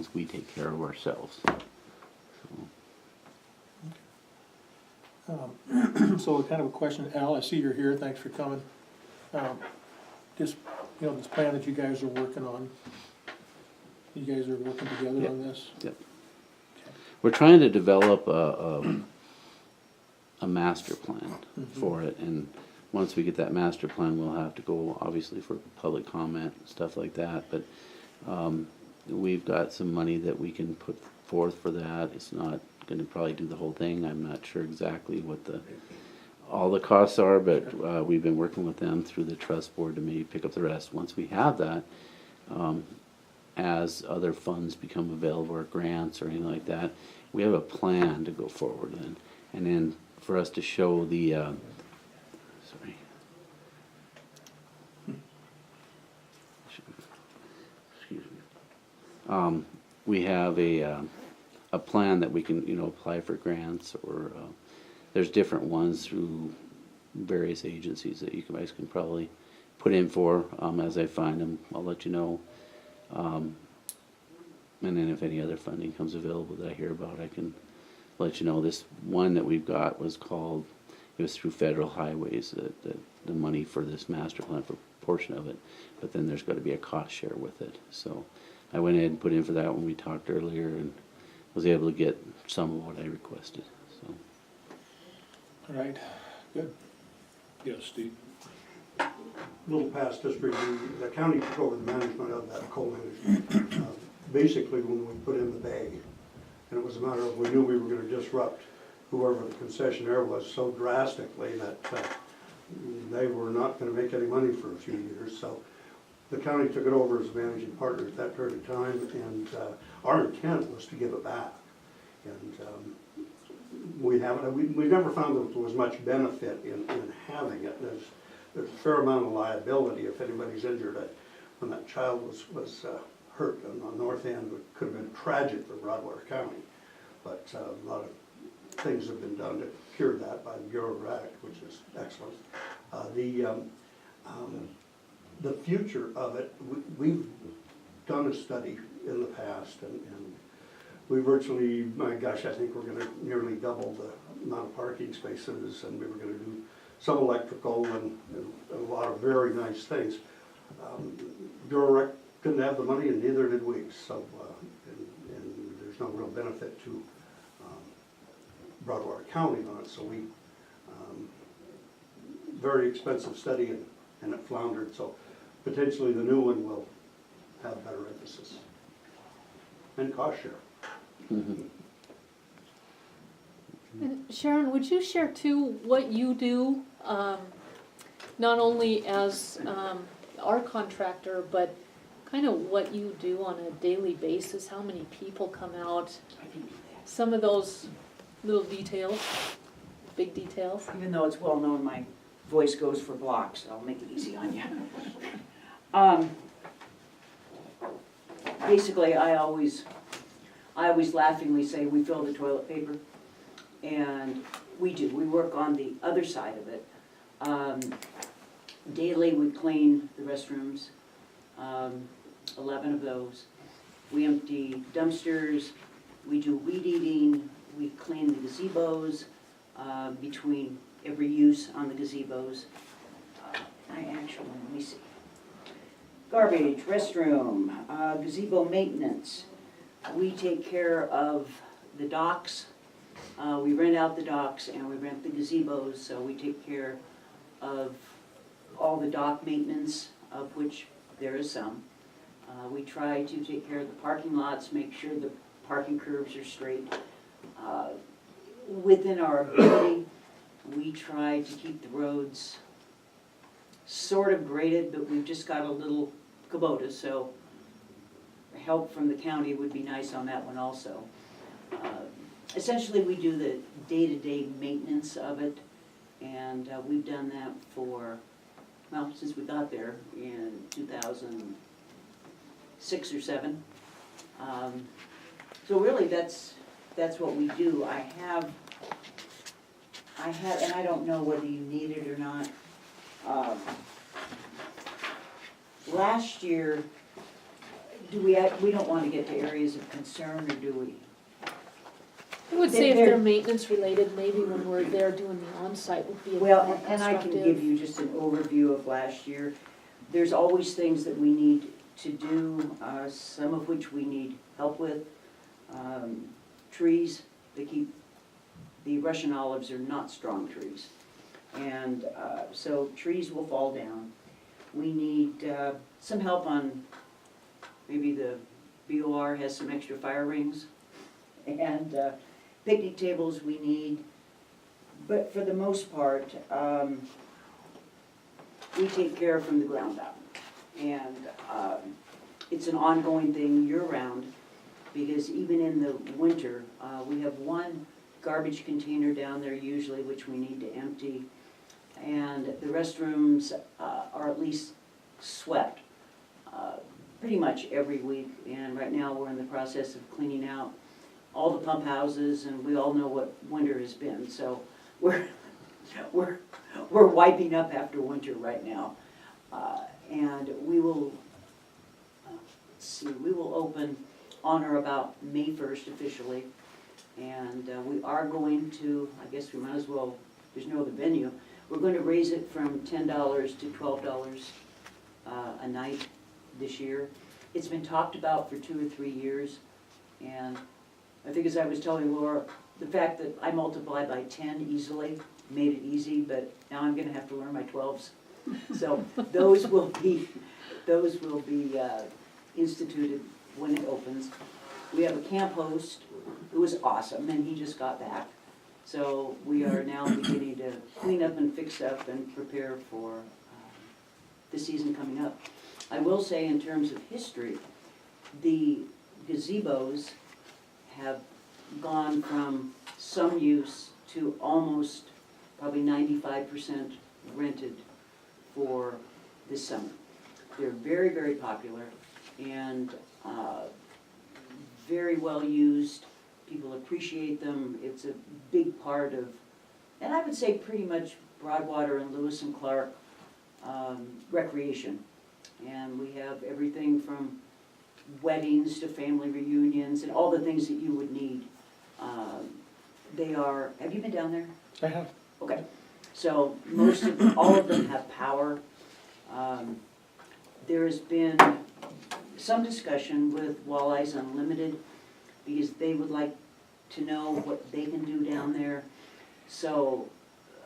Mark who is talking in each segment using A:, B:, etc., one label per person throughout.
A: ones we take care of ourselves.
B: So kind of a question, Al, I see you're here, thanks for coming. Just, this plan that you guys are working on, you guys are working together on this?
A: Yep. We're trying to develop a master plan for it, and once we get that master plan, we'll have to go obviously for public comment, stuff like that, but we've got some money that we can put forth for that. It's not gonna probably do the whole thing. I'm not sure exactly what all the costs are, but we've been working with them through the trust board to maybe pick up the rest. Once we have that, as other funds become available or grants or anything like that, we have a plan to go forward in. And then for us to show the, sorry. Excuse me. We have a plan that we can, apply for grants, or there's different ones through various agencies that you guys can probably put in for. As I find them, I'll let you know. And then if any other funding comes available that I hear about, I can let you know. This one that we've got was called, it was through federal highways, the money for this master plan for a portion of it, but then there's got to be a cost share with it. So I went ahead and put in for that when we talked earlier, and was able to get some of what I requested. So.
B: All right, good.
C: Yes, Steve?
D: Little past history, the county took over the management of that coal management. Basically, when we put in the bay, and it was a matter of, we knew we were gonna disrupt whoever the concessionaire was so drastically that they were not gonna make any money for a few years. So the county took it over as managing partner at that period of time, and our intent was to give it back. And we haven't, we never found that there was much benefit in having it. There's a fair amount of liability if anybody's injured. When that child was hurt on the north end, it could have been tragic for Broadwater County. But a lot of things have been done to cure that by the Bureau of Rec, which is excellent. The future of it, we've done a study in the past, and we virtually, my gosh, I think we're going to nearly double the amount of parking spaces, and we were going to do some electrical and a lot of very nice things. Bureau Rec didn't have the money, and neither did we. So, and there's no real benefit to Broadwater County on it. So we, very expensive study, and it floundered. So potentially the new one will have better emphasis and cost share.
E: And Sharon, would you share too what you do, not only as our contractor, but kind of what you do on a daily basis? How many people come out? Some of those little details, big details.
F: Even though it's well known, my voice goes for blocks. I'll make it easy on you. Basically, I always laughingly say we fill the toilet paper, and we do. We work on the other side of it. Daily, we clean the restrooms, 11 of those. We empty dumpsters. We do weed eating. We clean the gazebos between every use on the gazebos. Let me see. Garbage, restroom, gazebo maintenance. We take care of the docks. We rent out the docks and we rent the gazebos, so we take care of all the dock maintenance, of which there is some. We try to take care of the parking lots, make sure the parking curbs are straight. Within our ability, we try to keep the roads sort of graded, but we've just got a little Kubota, so help from the county would be nice on that one also. Essentially, we do the day-to-day maintenance of it, and we've done that for, well, since we got there in 2006 or 7. So really, that's what we do. I have, and I don't know whether you need it or not. Last year, do we don't wanna get to areas of concern, or do we?
E: I would say if
F: They're-
E: they're maintenance related, maybe when we're there doing the onsite would be a
F: Well,
E: more
F: and I can give
E: constructive.
F: you just an overview of last year. There's always things that we need to do, some of which we need help with. Trees, the Russian olives are not strong trees. And so trees will fall down. We need some help on, maybe the BOR has some extra fire rings. And picnic tables we need. But for the most part, we take care from the ground up. And it's an ongoing thing year-round, because even in the winter, we have one garbage container down there usually, which we need to empty. And the restrooms are at least swept pretty much every week. And right now, we're in the process of cleaning out all the pump houses, and we all know what winter has been. So we're wiping up after winter right now. And we will, let's see, we will open on or about May 1st officially. And we are going to, I guess we might as well, there's no other venue, we're going to raise it from $10 to $12 a night this year. It's been talked about for 2 or 3 years, and I think, as I was telling Laura, the fact that I multiply by 10 easily made it easy, but now I'm gonna have to learn my 12s. So those will be instituted when it opens. We have a camp host who was awesome, and he just got back. So we are now beginning to clean up and fix up and prepare for the season coming up. I will say, in terms of history, the gazebos have gone from some use to almost probably 95% rented for this summer. They're very, very popular and very well used. People appreciate them. It's a big part of, and I would say pretty much Broadwater and Lewis and Clark recreation. And we have everything from weddings to family reunions and all the things that you would need. They are, have you been down there?
B: I have.
F: Okay, so all of them have power. There has been some discussion with Walleyes Unlimited, because they would like to know what they can do down there. So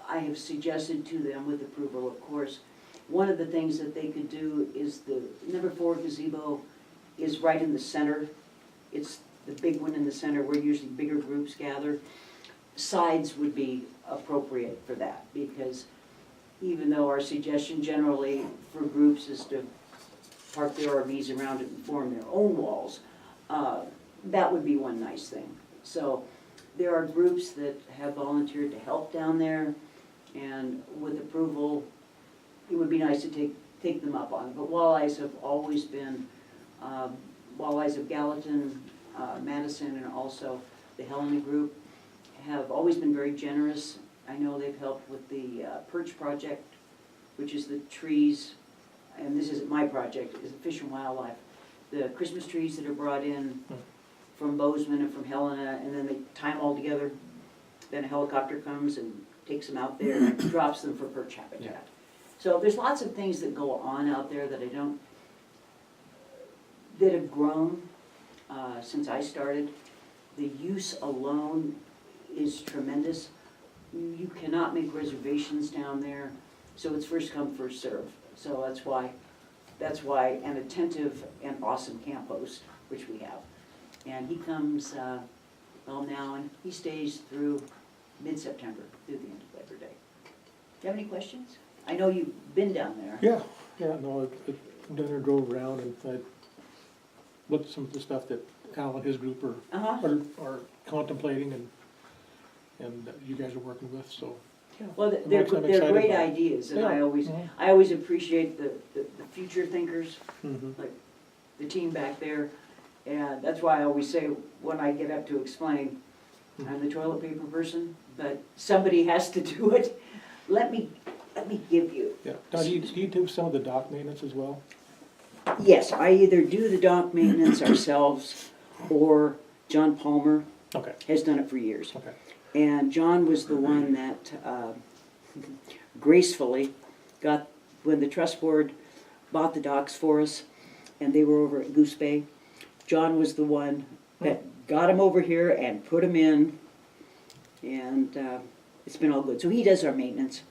F: I have suggested to them, with approval of course, one of the things that they could do is the number 4 gazebo is right in the center. It's the big one in the center where usually bigger groups gather. Sides would be appropriate for that, because even though our suggestion generally for groups is to park their RVs around it and form their own walls, that would be one nice thing. So there are groups that have volunteered to help down there, and with approval, it would be nice to take them up on it. But Walleyes have always been, Walleyes of Gallatin, Madison, and also the Helena Group have always been very generous. I know they've helped with the Perch Project, which is the trees, and this isn't my project, it's Fish and Wildlife. The Christmas trees that are brought in from Bozeman and from Helena, and then they tie them all together. Then a helicopter comes and takes them out there and drops them for perch habitat.
B: Yeah.
F: So there's lots of things that go on out there that that have grown since I started. The use alone is tremendous. You cannot make reservations down there, so it's first come, first serve. So that's why an attentive and awesome camp host, which we have. And he comes, now, and he stays through mid-September, through the end of Labor Day. Do you have any questions? I know you've been down there.
B: Yeah, no, I done there, drove around, and I looked at some of the stuff that Al and his group
F: Uh-huh.
B: are contemplating and that you guys are working with, so.
F: Well,
B: I'm
F: they're
B: excited
F: great
B: about it.
F: ideas, and
B: Yeah.
F: I always appreciate the future thinkers,
B: Mhm.
F: like the team back there. And that's why I always say, when I get up to explain, I'm the toilet paper person, but somebody has to do it. Let me give you.
B: Yeah, now, do you do some of the dock maintenance as well?
F: Yes, I either do the dock maintenance ourselves, or John Palmer
B: Okay,
F: has done it for years.
B: okay.
F: And John was the one that gracefully got, when the trust board bought the docks for us, and they were over at Goose Bay, John was the one that got them over here and put them in, and it's been all good. So he does our maintenance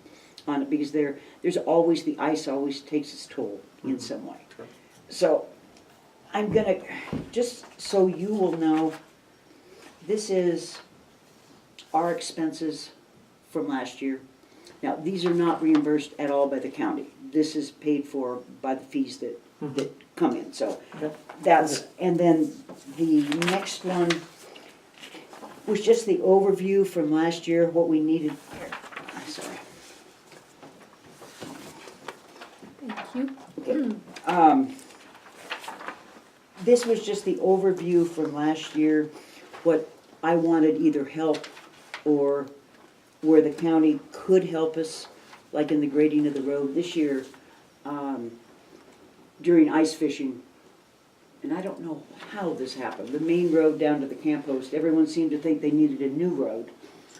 F: on it, because there's always, the ice always takes its toll in some way.
B: Sure.
F: So I'm gonna, just so you will know, this is our expenses from last year. Now, these are not reimbursed at all by the county. This is paid for by the fees that come in, so
B: Okay.
F: that's, and then the next one was just the overview from last year, what we needed. Sorry.
E: Thank you.
F: This was just the overview from last year, what I wanted either help or where the county could help us, like in the grading of the road this year, during ice fishing. And I don't know how this happened. The main road down to the camp host, everyone seemed to think they needed a new road.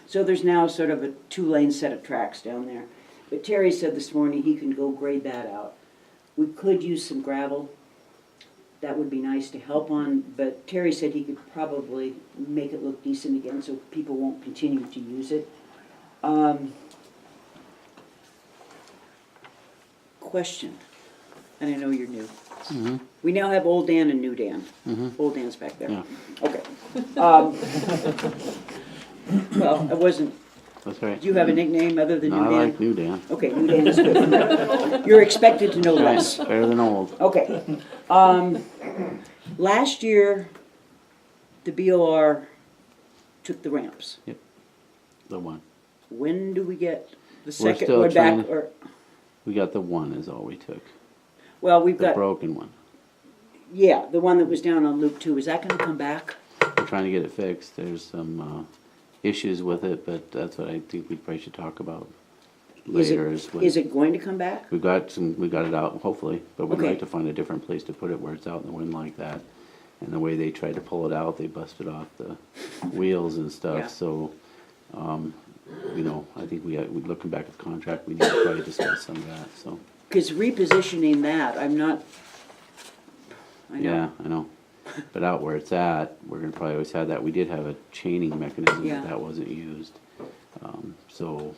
F: So there's now sort of a 2-lane set of tracks down there. But Terry said this morning he can go grade that out. We could use some gravel. That would be nice to help on, but Terry said he could probably make it look decent again so people won't continue to use it. Question, and I know you're new.
A: Mhm.
F: We now have Old Dan and New Dan.
A: Mhm.
F: Old Dan's back there.
A: Yeah,
F: Okay. Well, I wasn't,
A: that's right.
F: do you have a nickname other than
A: No,
F: New
A: I
F: Dan?
A: like New Dan.
F: Okay, New Dan is good. You're expected to know less.
A: Better than old.
F: Okay. Last year, the BOR took the ramps.
A: The one.
F: When do we get the
A: We're
F: second
A: still
F: one back?
A: trying to-
F: Or,
A: We got the one is all we took.
F: well, we've
A: The
F: got,
A: broken one.
F: yeah, the one that was down on Loop 2. Is that gonna come back?
A: We're trying to get it fixed. There's some issues with it, but that's what I think we probably should talk about
F: Is
A: later.
F: Is it going to come back?
A: We got it out, hopefully, but we'd
F: Okay.
A: like to find a different place to put it where it's out in the wind like that. And the way they tried to pull it out, they busted off the wheels and
F: Yeah.
A: stuff, so, you know, I think we looking back at the contract, we need to probably discuss some of that, so.
F: Because repositioning that, I'm not, I know.
A: Yeah, I know. But out where it's at, we're gonna probably always have that. We did have a chaining mechanism,
F: Yeah.
A: but that wasn't used. So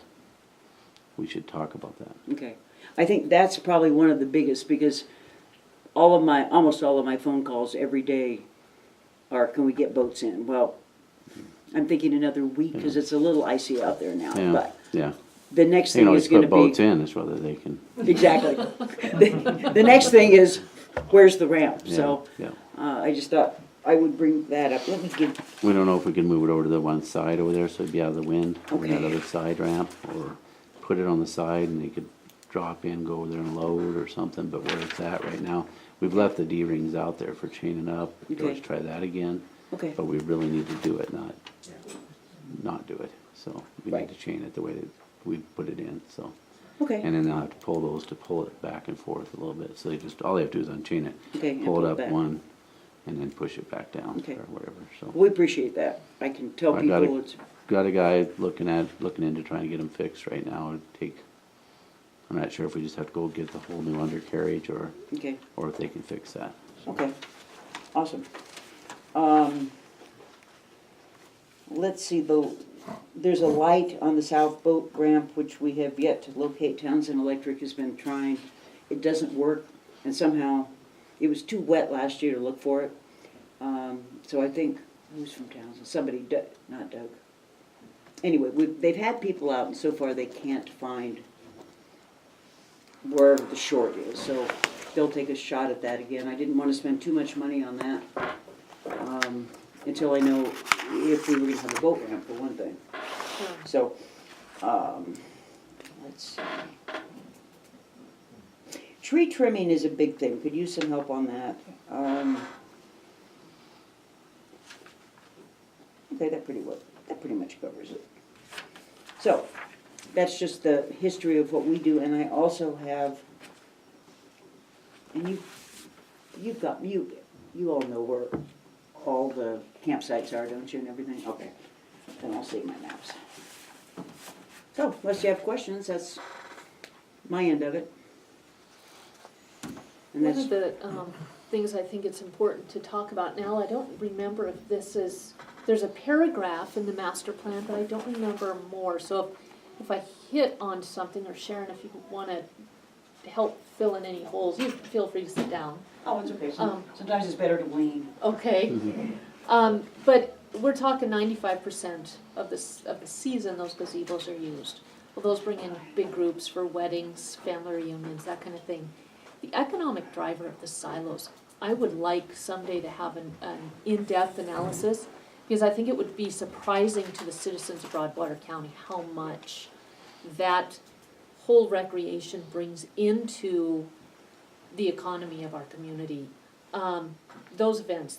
A: we should talk about that.
F: Okay. I think that's probably one of the biggest, because almost all of my phone calls every day are, can we get boats in? Well, I'm thinking another week, because it's a little icy out there now,
A: Yeah,
F: but
A: yeah.
F: the next
A: You
F: thing
A: know,
F: is
A: just
F: gonna
A: put boats
F: be.
A: in, it's whether they can,
F: Exactly. The next thing is, where's the ramp?
A: yeah,
F: So,
A: yeah.
F: I just thought I would bring that up. Let me give,
A: We don't know if we can move it over to the one side over there, so it'd be out of the wind, over that
F: Okay.
A: other side ramp, or put it on the side and they could drop in, go over there and load or something, but where it's at right now, we've left the D-rings out there for chaining up. We could always
F: Okay.
A: try that again,
F: okay,
A: but we really need to do it, not do it. So we
F: Right.
A: need to chain it the way that we put it in, so.
F: okay,
A: And then they'll have to pull those to pull it back and forth a little bit, so all they have to do is unchain it.
F: okay. and
A: Pull it up
F: back.
A: one, and then push it back down,
F: Okay.
A: or whatever, so.
F: We appreciate that. I can tell
A: I got
F: people
A: it.
F: it's,
A: Got a guy looking into trying to get them fixed right now. I'm not sure if we just have to go get the whole new undercarriage or
F: okay,
A: if they can fix that.
F: okay, awesome. Let's see, there's a light on the south boat ramp, which we have yet to locate. Townsend Electric has been trying. It doesn't work, and somehow, it was too wet last year to look for it. So I think, who's from Townsend? Somebody, not Doug. Anyway, they've had people out, and so far they can't find wherever the short is, so they'll take a shot at that again. I didn't want to spend too much money on that, until I know if we were gonna have a boat ramp, for one thing. So, let's see. Tree trimming is a big thing, could use some help on that. Okay, that pretty much covers it. So, that's just the history of what we do, and I also have, and you you've got, you all know where all the campsites are, don't you, and everything? Okay, then I'll save my maps. So, unless you have questions, that's my end of it. And
E: One
F: that's,
E: of the things I think it's important to talk about now, I don't remember if this is, there's a paragraph in the master plan, but I don't remember more. So if I hit on something, or Sharon, if you want to help fill in any holes, you feel free to sit down.
F: oh, it's okay, sometimes it's better to lean.
E: Okay. But we're talking 95% of the season, those gazebos are used. Well, those bring in big groups for weddings, family reunions, that kind of thing. The economic driver of the silos, I would like someday to have an in-depth analysis, because I think it would be surprising to the citizens of Broadwater County how much that whole recreation brings into the economy of our community. Those events,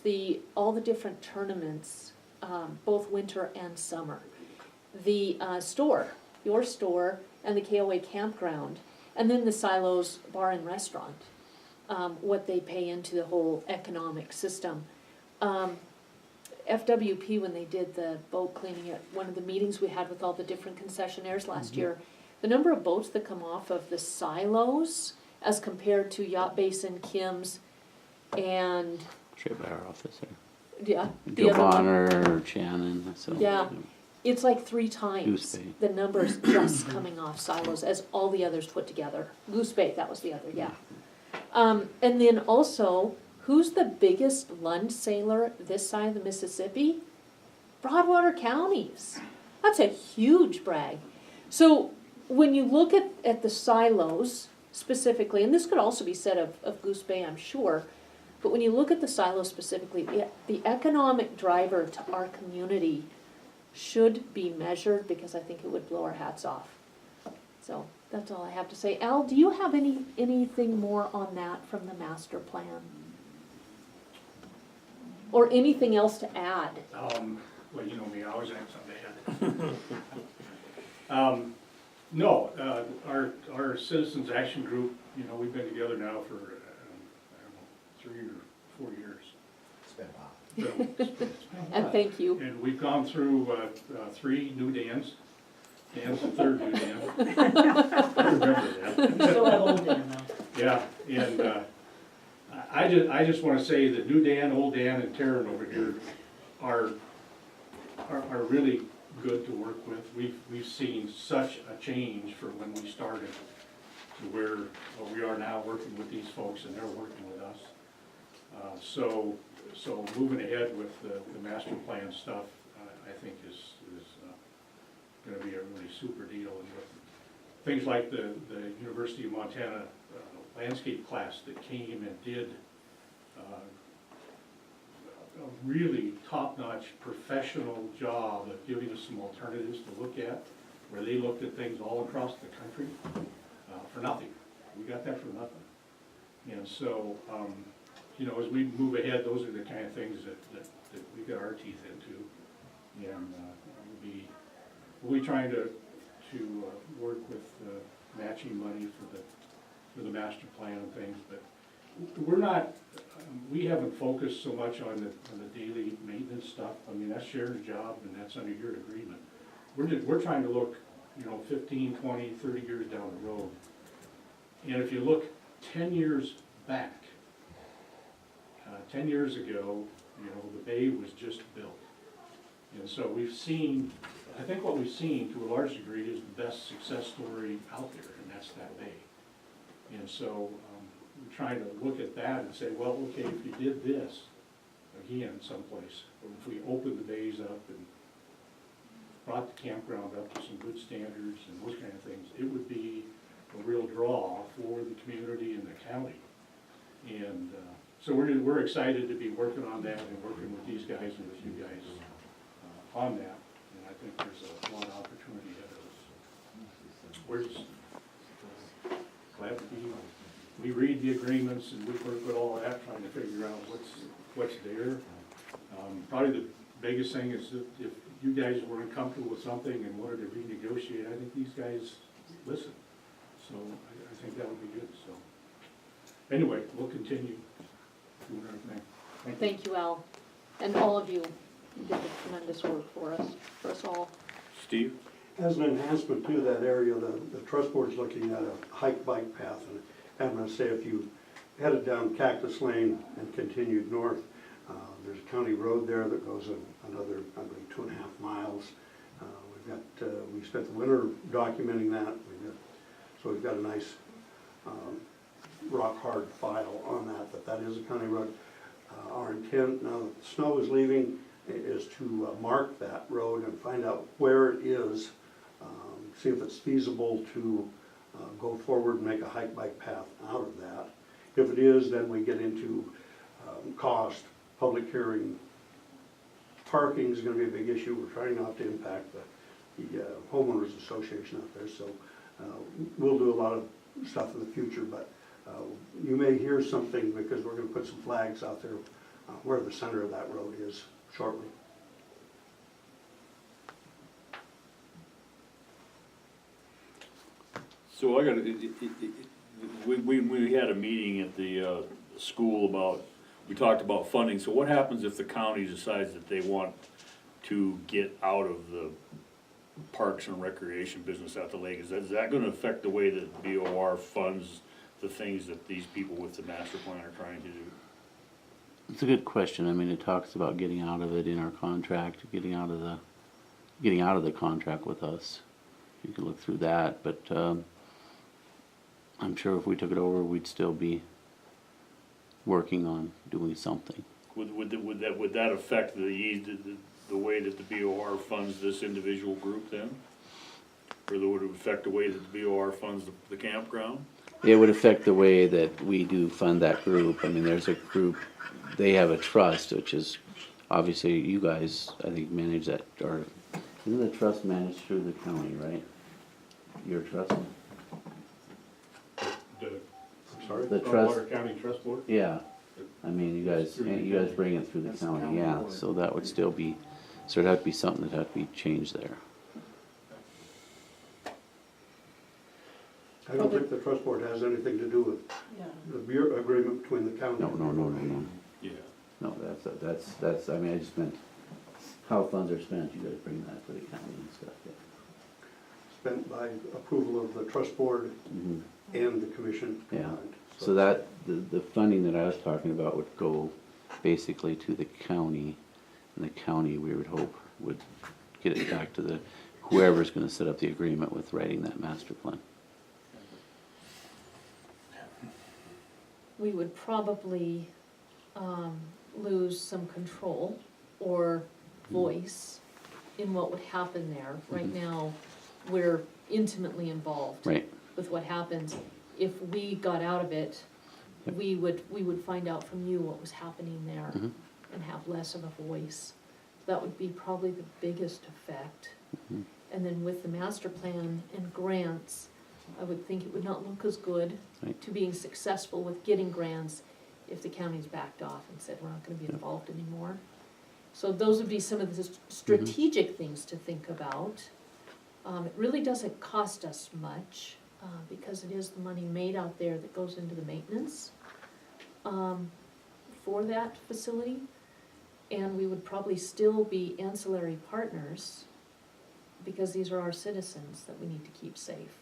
E: all the different tournaments, both winter and summer. The store, your store, and the KOA campground, and then the Silos Bar and Restaurant, what they pay into the whole economic system. FWP, when they did the boat cleaning at one of the meetings we had with all the different concessionaires last year, the number of boats that come off of the silos as compared to Yacht Basin, Kim's, and,
A: Straight by our office there.
E: yeah, the
A: Joe
E: other one.
A: Bonner, Shannon, so.
E: Yeah. It's like 3 times
A: Goose Bay.
E: the numbers just coming off silos as all the others put together. Goose Bay, that was the other, yeah. And then also, who's the biggest Lund sailor this side of the Mississippi? Broadwater counties. That's a huge brag. So when you look at the silos specifically, and this could also be said of Goose Bay, I'm sure, but when you look at the silos specifically, the economic driver to our community should be measured, because I think it would blow our hats off. So that's all I have to say. Al, do you have anything more on that from the master plan? Or anything else to add?
C: Well, you know me, I always have something to add. No, our Citizens Action Group, you know, we've been together now for, I don't know, 3 or 4 years.
G: It's been a while.
C: So, it's been a
E: And
C: while.
E: thank you.
C: And we've gone through 3 new Dans. Dan's the 3rd new Dan. I remember that.
F: We still have old Dan though.
C: Yeah, and I just wanna say that new Dan, old Dan, and Taryn over here are really good to work with. We've seen such a change from when we started to where we are now, working with these folks, and they're working with us. So moving ahead with the master plan stuff, I think is gonna be a really super deal. And with things like the University of Montana landscape class that came and did a really top-notch professional job of giving us some alternatives to look at, where they looked at things all across the country for nothing. We got that for nothing. And so, you know, as we move ahead, those are the kind of things that we got our teeth into. And we'll be trying to work with matching money for the master plan and things, but we're not, we haven't focused so much on the daily maintenance stuff. I mean, that's Sharon's job, and that's under your agreement. We're trying to look, you know, 15, 20, 30 years down the road. And if you look 10 years back, 10 years ago, you know, the bay was just built. And so we've seen, I think what we've seen to a large degree is the best success story out there, and that's that bay. And so we're trying to look at that and say, well, okay, if you did this, again, someplace, or if we opened the bays up and brought the campground up to some good standards and those kind of things, it would be a real draw for the community and the county. And so we're excited to be working on that and working with these guys and with you guys on that. And I think there's a lot of opportunity ahead of us. We're just glad to be, we read the agreements and we work with all that, trying to figure out what's there. Probably the biggest thing is that if you guys were uncomfortable with something and wanted to renegotiate, I think these guys listen. So I think that would be good, so. Anyway, we'll continue. with everything.
E: Thank you, Al, and all of you. You did tremendous work for us all.
G: Steve?
D: As an enhancement to that area, the trust board's looking at a hike bike path. And I'm gonna say if you headed down Cactus Lane and continued north, there's a county road there that goes another, I believe, 2.5 miles. We spent the winter documenting that. We've got a nice rock hard file on that is a county road. Our intent, now that the snow is leaving, is to mark that road and find out where it is, see if it's feasible to go forward and make a hike bike path out of that. If it is, then we get into cost, public hearing. Parking is gonna be a big issue. We're trying not to impact the homeowners association out there, so we'll do a lot of stuff in the future, but you may hear something because we're gonna put some flags out there where the center of that road is shortly.
G: So I got, we had a meeting at the school about, we talked about funding, so what happens if the county decides that they want to get out of the parks and recreation business at the lake? Is that gonna affect the way that BOR funds the things that these people with the master plan are trying to do?
A: It's a good question. I mean, it talks about getting out of it in our contract, getting out of the contract with us. You can look through that, but I'm sure if we took it over, we'd still be working on doing something.
G: Would that affect the way that the BOR funds this individual group then? Or would it affect the way that the BOR funds the campground?
A: It would affect the way that we do fund that group. I mean, there's a group, they have a trust, which is, obviously, you guys, I think, manage that, or, isn't the trust managed through the county, right? Your trust?
D: Sorry?
A: The trust,
C: County Trust Board?
A: yeah. I mean, you guys bring it through the county, yeah, so that would still be, so it'd have to be something that'd have to be changed there.
D: I don't think the trust board has anything to do with the agreement between the county.
A: No.
G: Yeah.
A: No, that's, I mean, I just meant how funds are spent, you guys bring that to the county and stuff, yeah.
D: Spent by approval of the trust board
A: Mhm.
D: and the commission
A: Yeah,
D: combined.
A: so that, the funding that I was talking about would go basically to the county, and the county, we would hope, would get it back to whoever's gonna set up the agreement with writing that master plan.
E: We would probably lose some control or voice in what would happen there. Right now, we're intimately involved
A: Right,
E: with what happens. If we got out of it,
A: Yep.
E: we would find out from you what was happening there
A: Mhm.
E: and have less of a voice. That would be probably the biggest effect.
A: Mhm.
E: And then with the master plan and grants, I would think it would not look as good
A: Right.
E: to being successful with getting grants if the county's backed off and said, we're not gonna be involved anymore. So those would be some of the strategic things to think about. It really doesn't cost us much, because it is the money made out there that goes into the maintenance, for that facility. And we would probably still be ancillary partners, because these are our citizens that we need to keep safe.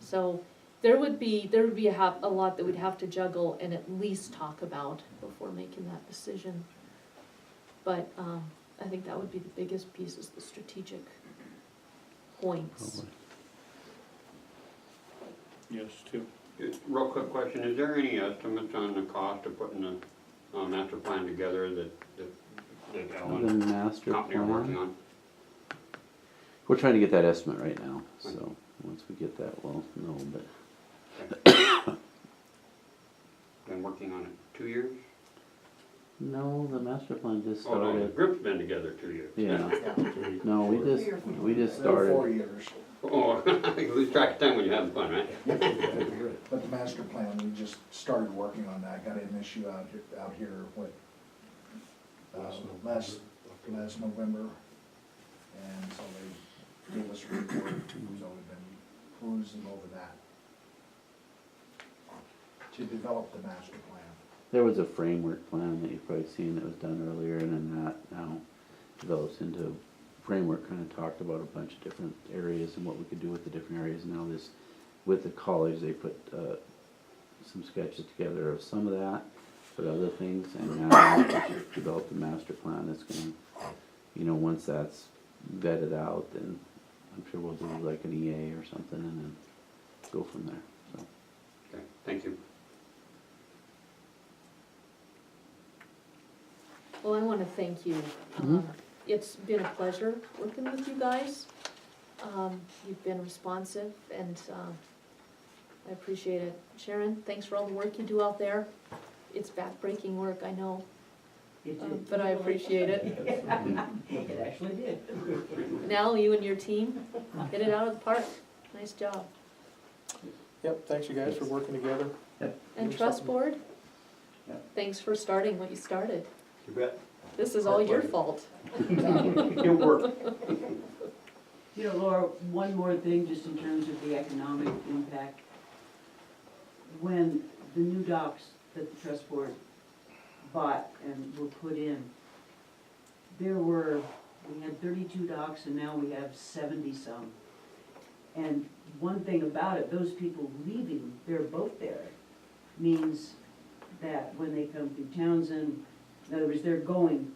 E: So there would be a lot that we'd have to juggle and at least talk about before making that decision. But I think that would be the biggest piece, is the strategic points.
A: probably.
G: Yes, Tim?
H: Just real quick question, is there any estimates on the cost of putting a master plan together that
A: The
H: Alan
A: master
H: company are working
A: plan,
H: on?
A: we're trying to get that estimate right now, so once we get that, we'll know, but
H: Been working on it 2 years?
A: no, the master plan just
H: Oh, no, the
A: started.
H: group's been together 2 years.
A: Yeah, no, we just started.
I: 4 years,
H: Oh, you lose track of time when you're having fun, right?
I: but the master plan, we just started working on that, got an issue out here, what, last November, and so they gave us a report, so we've been cruising over that to develop the master plan.
A: There was a framework plan that you've probably seen that was done earlier, and then that now develops into framework, kind of talked about a bunch of different areas and what we could do with the different areas. Now this, with the college, they put some sketches together of some of that, but other things, and now we've developed a master plan that's gonna, you know, once that's vetted out, then I'm sure we'll do like an EA or something and then go from there, so.
H: Okay, thank you.
E: Well, I wanna thank you. It's been a pleasure working with you guys. You've been responsive and, I appreciate it. Sharon, thanks for all the work you do out there. It's backbreaking work, I know, but I appreciate it.
F: It actually did.
E: And Al, you and your team, hit it out of the park. Nice job.
B: Yep, thanks you guys for working together.
E: And Trust Board,
A: Yep.
E: thanks for starting what you started.
D: You bet.
E: This is all your fault.
D: It worked.
F: You know, Laura, one more thing, just in terms of the economic impact. When the new docks that the trust board bought and were put in, we had 32 docks and now we have 70-some. And one thing about it, those people leaving their boat there means that when they come through Townsend, in other words, they're going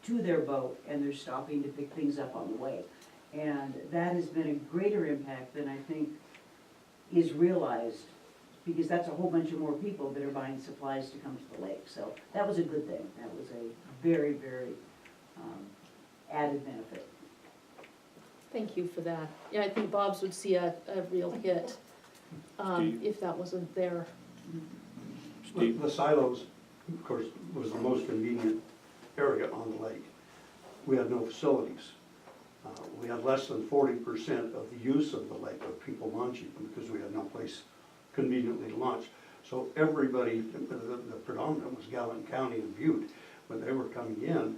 F: to their boat and they're stopping to pick things up on the way. And that has been a greater impact than I think is realized, because that's a whole bunch of more people that are buying supplies to come to the lake. So that was a good thing. That was a very, very added benefit.
E: Thank you for that. Yeah, I think Bob's would see a real hit, if that wasn't there.
D: The silos, of course, was the most convenient area on the lake. We had no facilities. We had less than 40% of the use of the lake of people launching because we had no place conveniently to launch. So everybody, the predominant was Gallatin County and Butte. When they were coming in,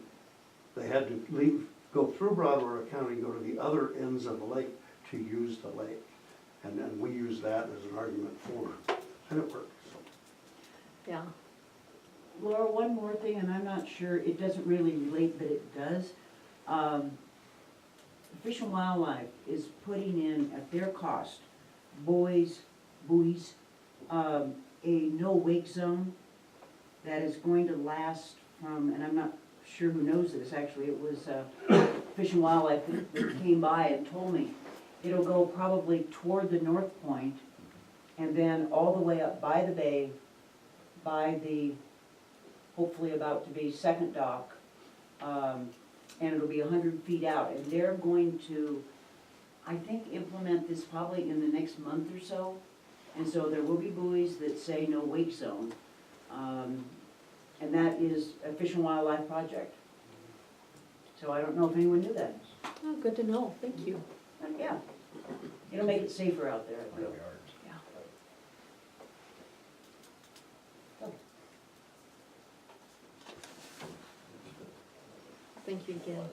D: they had to leave, go through Broadwater County, go to the other ends of the lake to use the lake. And then we used that as an argument for, and it worked. So.
E: Yeah.
F: Laura, one more thing, and I'm not sure, it doesn't really relate, but it does. Fish and Wildlife is putting in, at their cost, buoys, a no-wake zone that is going to last from, and I'm not sure who knows this, actually, it was Fish and Wildlife that came by and told me. It'll go probably toward the north point, and then all the way up by the bay, by the hopefully about to be second dock, and it'll be 100 feet out. And they're going to, I think, implement this probably in the next month or so. And so there will be buoys that say no wake zone. And that is a Fish and Wildlife project. So I don't know if anyone knew that.
E: Oh, good to know. Thank you.
F: But yeah, it'll make it safer out there, I feel.
E: Yeah. Thank you again.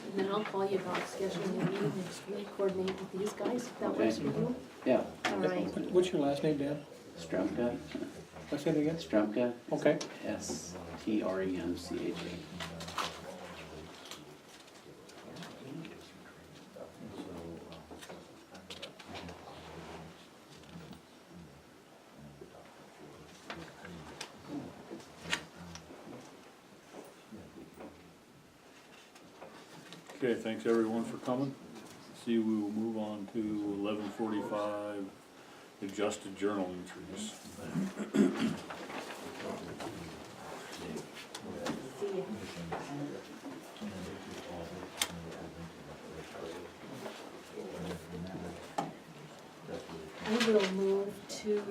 E: And then I'll call you about scheduling a meeting next week, coordinate with these guys, if that works for you.
A: Yeah,
E: All right.
B: What's your last name, Dan?
A: Strumka,
B: What's that again?
A: Strumka,
B: Okay.
A: STREMCHA.
G: Okay, thanks everyone for coming. See, we will move on to 11:45, adjusted journal entries.
E: I will move to,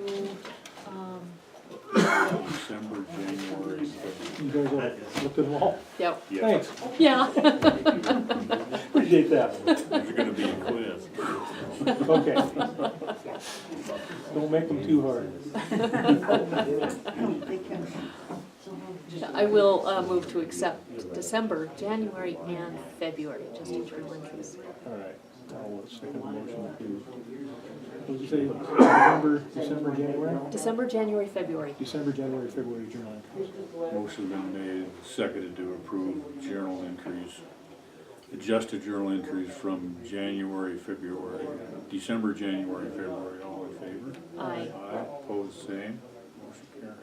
G: December, January.
B: You guys all looked at them all?
E: yep,
G: Yeah,
B: Thanks,
E: yeah.
B: appreciate that.
G: there's gonna be a quiz.
B: Okay. Don't make them too hard.
E: I will move to accept December, January, and February, just in journal entries.
B: All right, I'll second the motion to, what did you say, December, January?
E: December, January, February.
B: December, January, February journal entries.
G: Motion been made, seconded to approve journal entries, adjusted journal entries from January, February, December, January, February, all in favor?
E: Aye.
G: Aye, opposed, same, motion carries.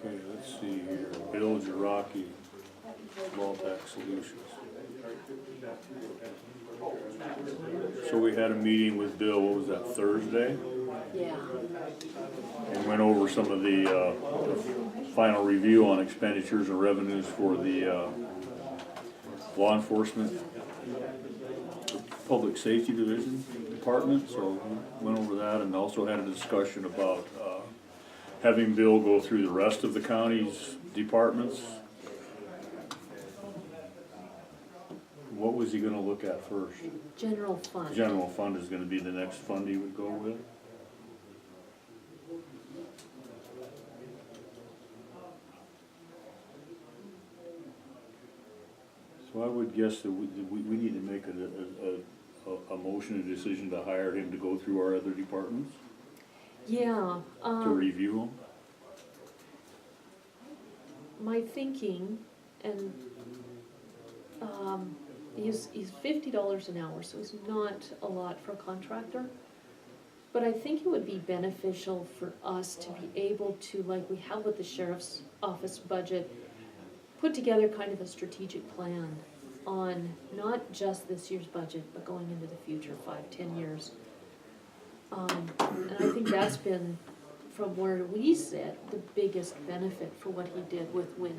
G: Okay, let's see here, Bill Jiraki, Baltac Solutions. So we had a meeting with Bill, what was that, Thursday?
E: Yeah.
G: And went over some of the final review on expenditures and revenues for the law enforcement, public safety division department, so went over that and also had a discussion about having Bill go through the rest of the county's departments. What was he gonna look at first?
E: General fund.
G: General fund is gonna be the next fund he would go with? So I would guess that we need to make a motion, a decision to hire him to go through our other departments,
E: Yeah,
G: to review them?
E: my thinking, and, he's $50 an hour, so he's not a lot for a contractor. But I think it would be beneficial for us to be able to, like we have with the sheriff's office budget, put together kind of a strategic plan on not just this year's budget, but going into the future, 5, 10 years. And I think that's been, from where we sit, the biggest benefit for what he did with Wynn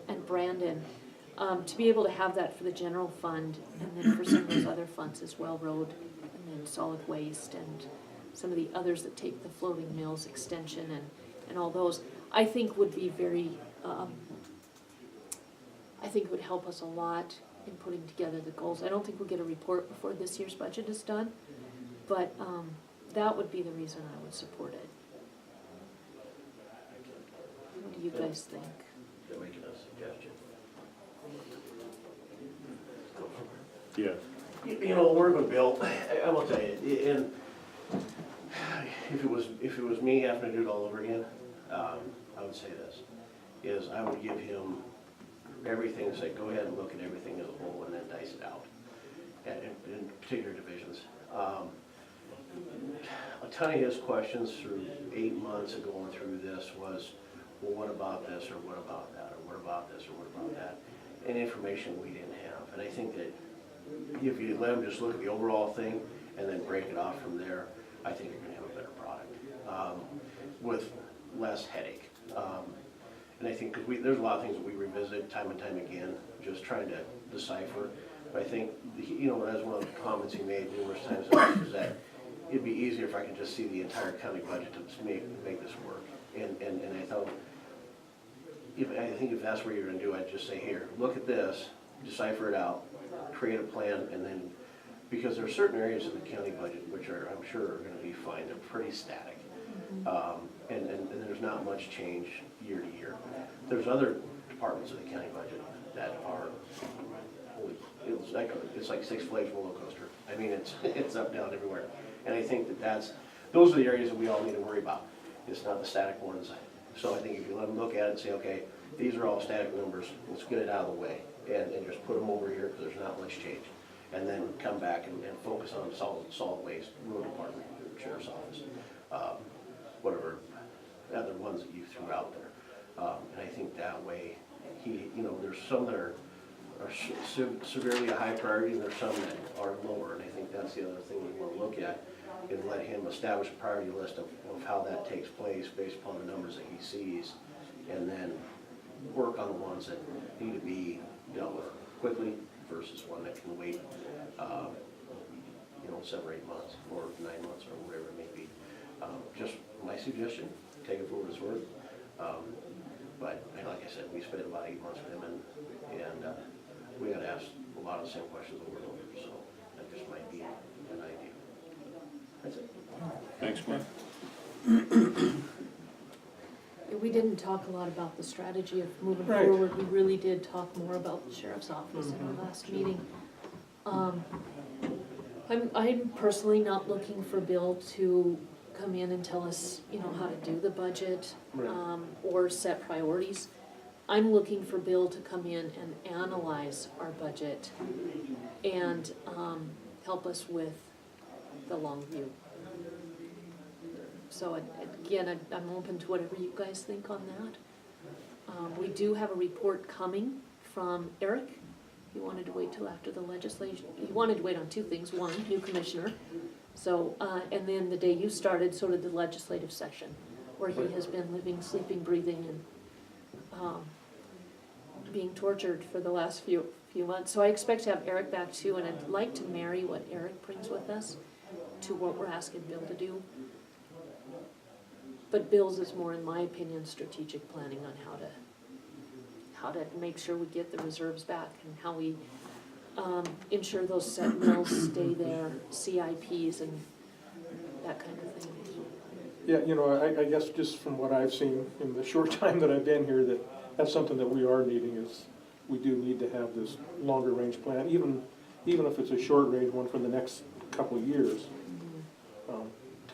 E: and Brandon. To be able to have that for the general fund, and then for some of those other funds as well, road, and then solid waste, and some of the others that take the floating mills extension and all those, I think would be very, I think it would help us a lot in putting together the goals. I don't think we'll get a report before this year's budget is done, but that would be the reason I would support it. What do you guys think?
J: They're making a suggestion.
G: Yeah.
J: You know, working with Bill, I will tell you, and if it was me having to do it all over again, I would say this, is I would give him everything, say, go ahead and look at everything as a whole and then dice it out, in particular divisions. A ton of his questions through 8 months of going through this was, well, what about this, or what about that, or what about this, or what about that? And information we didn't have. And I think that if you let him just look at the overall thing and then break it off from there, I think you're gonna have a better product, with less headache. And I think, because there's a lot of things that we revisit time and time again, just trying to decipher. But I think, you know, as one of the comments he made numerous times, is that it'd be easier if I could just see the entire county budget to make this work. And I thought, I think if that's what you're gonna do, I'd just say, here, look at this, decipher it out, create a plan, and then, because there are certain areas of the county budget which are, I'm sure, are gonna be fine, they're pretty static. And there's not much change year to year. There's other departments of the county budget that are, it's like Six Flags roller coaster. I mean, it's up, down, everywhere. And I think those are the areas that we all need to worry about. It's not the static ones. So I think if you let them look at it and say, okay, these are all static numbers, let's get it out of the way, and just put them over here, because there's not much change. And then come back and focus on solid waste, road department, sheriff's office, whatever other ones that you threw out there. And I think that way, there's some that are severely a high priority, and there's some that are lower. And I think that's the other thing we want to look at, is let him establish a priority list of how that takes place based upon the numbers that he sees, and then work on the ones that need to be dealt with quickly versus one that can wait, 7 or 8 months, or 9 months, or whatever it may be. suggestion, take it for what it's worth. But like I said, we spent about 8 months with him, and we got asked a lot of the same questions over and over, so that just might be an idea. That's it.
G: Thanks, Mike.
E: We didn't talk a lot about the strategy of moving
B: Right.
E: forward. We really did talk more about the sheriff's office in our last meeting. I'm personally not looking for Bill to come in and tell us, you know, how to do the budget,
B: Right.
E: or set priorities. I'm looking for Bill to come in and analyze our budget and, help us with the long view. So again, I'm open to whatever you guys think on that. We do have a report coming from Eric. He wanted to wait till after the legislation, he wanted to wait on two things. One, new commissioner. So, and then the day you started, so did the legislative session, where he has been living, sleeping, breathing, and being tortured for the last few months. So I expect to have Eric back too, and I'd like to marry what Eric brings with us to what we're asking Bill to do. But Bill's is more, in my opinion, strategic planning on how to make sure we get the reserves back and how we ensure those set mills stay there, CIPs and that kind of thing.
B: Yeah, you know, I guess just from what I've seen in the short time that I've been here, that's something that we are needing is, we do need to have this longer range plan, even if it's a short range one for the next couple of years, to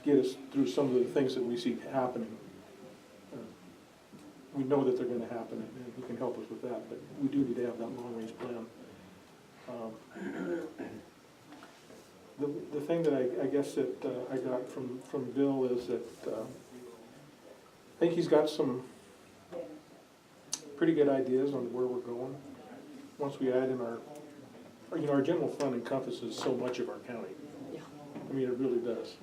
B: get us through some of the things that we see happening. We know that they're gonna happen, and he can help us with that, but we do need to have that long range plan. The thing that I guess that I got from Bill is that I think he's got some pretty good ideas on where we're going. Once we add in our general fund encompasses so much of our county.
E: Yeah.
B: I mean, it really does.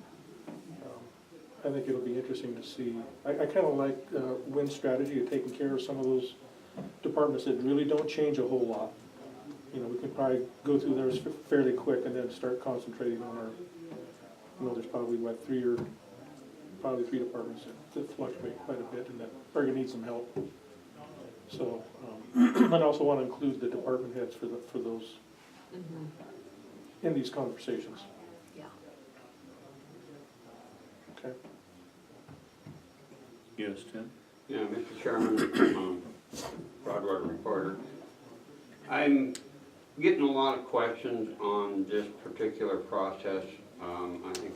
B: I think it'll be interesting to see. I kind of like Wynn's strategy of taking care of some of those departments that really don't change a whole lot. You know, we can probably go through those fairly quick and then start concentrating on our, you know, there's probably three departments that fluctuate quite a bit and that are gonna need some help. So, I also wanna include the department heads for those in these conversations.
E: Yeah.
B: Okay.
G: Yes, Tim?
H: Yeah, Mr. Chairman, Broadwater reporter. I'm getting a lot of questions on this particular process. I think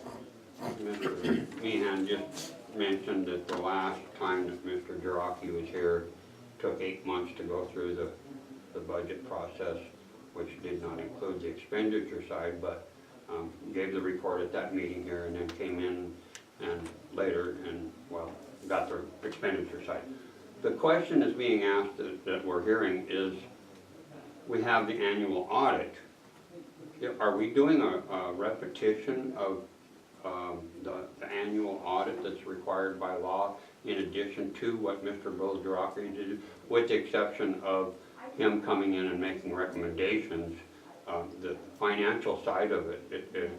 H: Mr. Meehan just mentioned that the last time that Mr. Jiraki was here, took 8 months to go through the budget process, which did not include the expenditure side, but gave the report at that meeting here and then came in and later and, well, got the expenditure side. The question is being asked that we're hearing is, we have the annual audit. Are we doing a repetition of the annual audit that's required by law in addition to what Mr. Bill Jiraki did, with the exception of him coming in and making recommendations? The financial side of it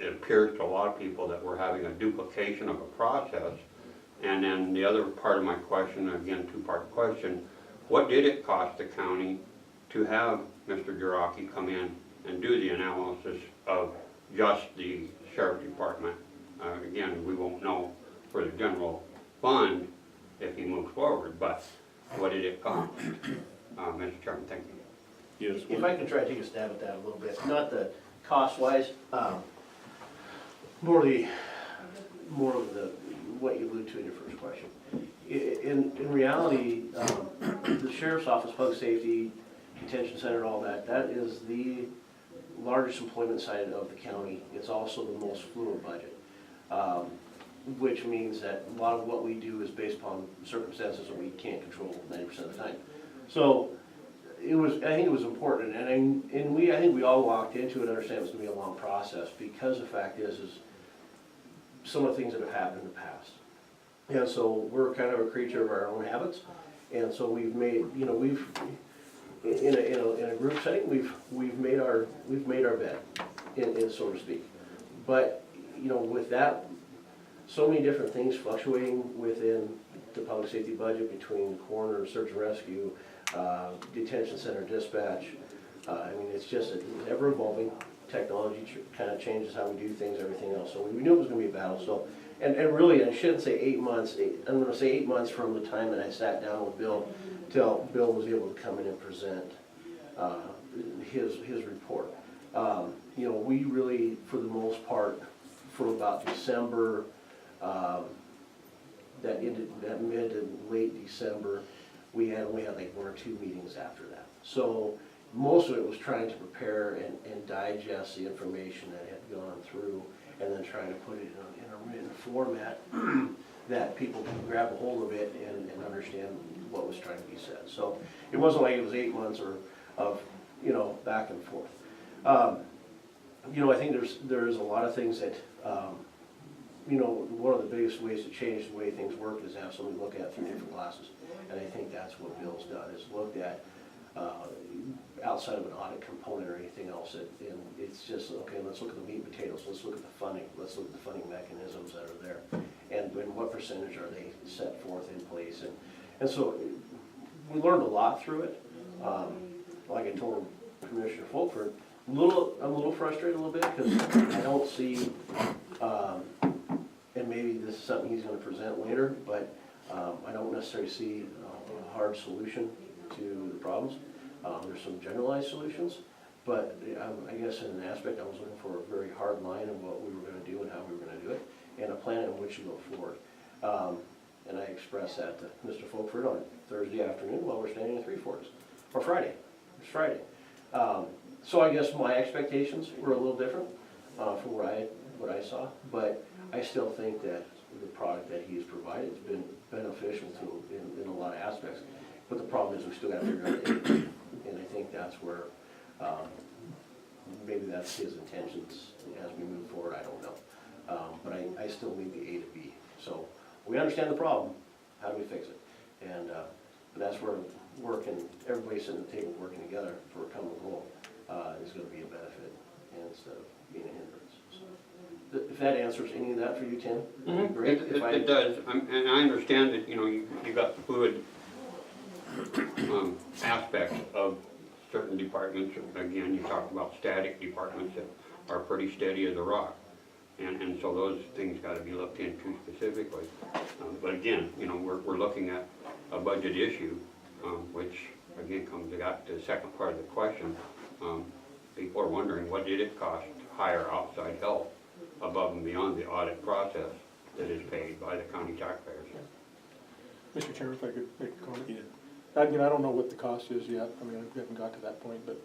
H: appears to a lot of people that we're having a duplication of a process. And then the other part of my question, again, two-part question, what did it cost the county to have Mr. Jiraki come in and do the analysis of just the sheriff department? Again, we won't know for the general fund if he moves forward, but what did it cost? Mr. Chairman, thank you.
G: Yes.
J: If I can try to take a stab at that a little bit, not the cost-wise, more of the, what you alluded to in your first question. In reality, the sheriff's office, public safety, detention center, all that is the largest employment side of the county. It's also the most fluid budget, which means that a lot of what we do is based upon circumstances that we can't control 90% of the time. So I think it was important, and I think we all walked into it and understand it was gonna be a long process, because the fact is some of the things that have happened in the past. And so we're kind of a creature of our own habits, and so we've made, you know, in a group setting, we've made our bed, in so to speak. But, you know, with that, so many different things fluctuating within the public safety budget between coroner, search and rescue, detention center dispatch. I mean, it's just an ever evolving technology, kind of changes how we do things, everything else. So we knew it was gonna be a battle, so. And really, I shouldn't say 8 months, I'm gonna say 8 months from the time that I sat down with Bill till Bill was able to come in and present his report. You know, we really, for the most part, for about December, that mid to late December, we had like 1 or 2 meetings after that. So most of it was trying to prepare and digest the information that had gone through, and then trying to put it in a written format that people can grab a hold of it and understand what was trying to be said. So it wasn't like it was 8 months of back and forth. I think there's a lot of things that, one of the biggest ways to change the way things work is have somebody look at through different glasses. And I think that's what Bill's done, is looked at outside of an audit component or anything else. And it's just, okay, let's look at the meat and potatoes, let's look at the funding, let's look at the funding mechanisms that are there. And what percentage are they set forth in place. And so we learned a lot through it. Like I told Commissioner Folkford, I'm a little frustrated a little bit because I don't see, and maybe this is something he's going to present later, but I don't necessarily see a hard solution to the problems. There's some generalized solutions, but I guess in an aspect I was looking for a very hard line of what we were going to do and how we were going to do it, and a plan in which to go forward. And I expressed that to Mr. Folkford on Thursday afternoon while we're standing in Three Forks, or Friday. It was Friday. So I guess my expectations were a little different from what I saw, but I still think that the product that he's provided has been beneficial to in a lot of aspects. But the problem is we still got to figure out the A, and I think that's where maybe that's his intentions as we move forward. I don't know, but I still need the A to B. So we understand the problem. How do we fix it? And but that's where everybody sitting at the table working together for a common goal is going to be a benefit instead of being a hindrance. So, if that answers any of that for you, Tim, it'd be great.
H: It does, and I understand that, you got fluid aspects of certain departments. Again, you talked about static departments that are pretty steady as a rock. And so those things got to be looked into specifically. But again, we're looking at a budget issue, which again comes back to the second part of the question. People are wondering, what did it cost to hire outside help above and beyond the audit process that is paid by the county taxpayers?
B: Mr. Chairman, if I could make a comment. I don't know what the cost is yet. I mean, we haven't got to that point, but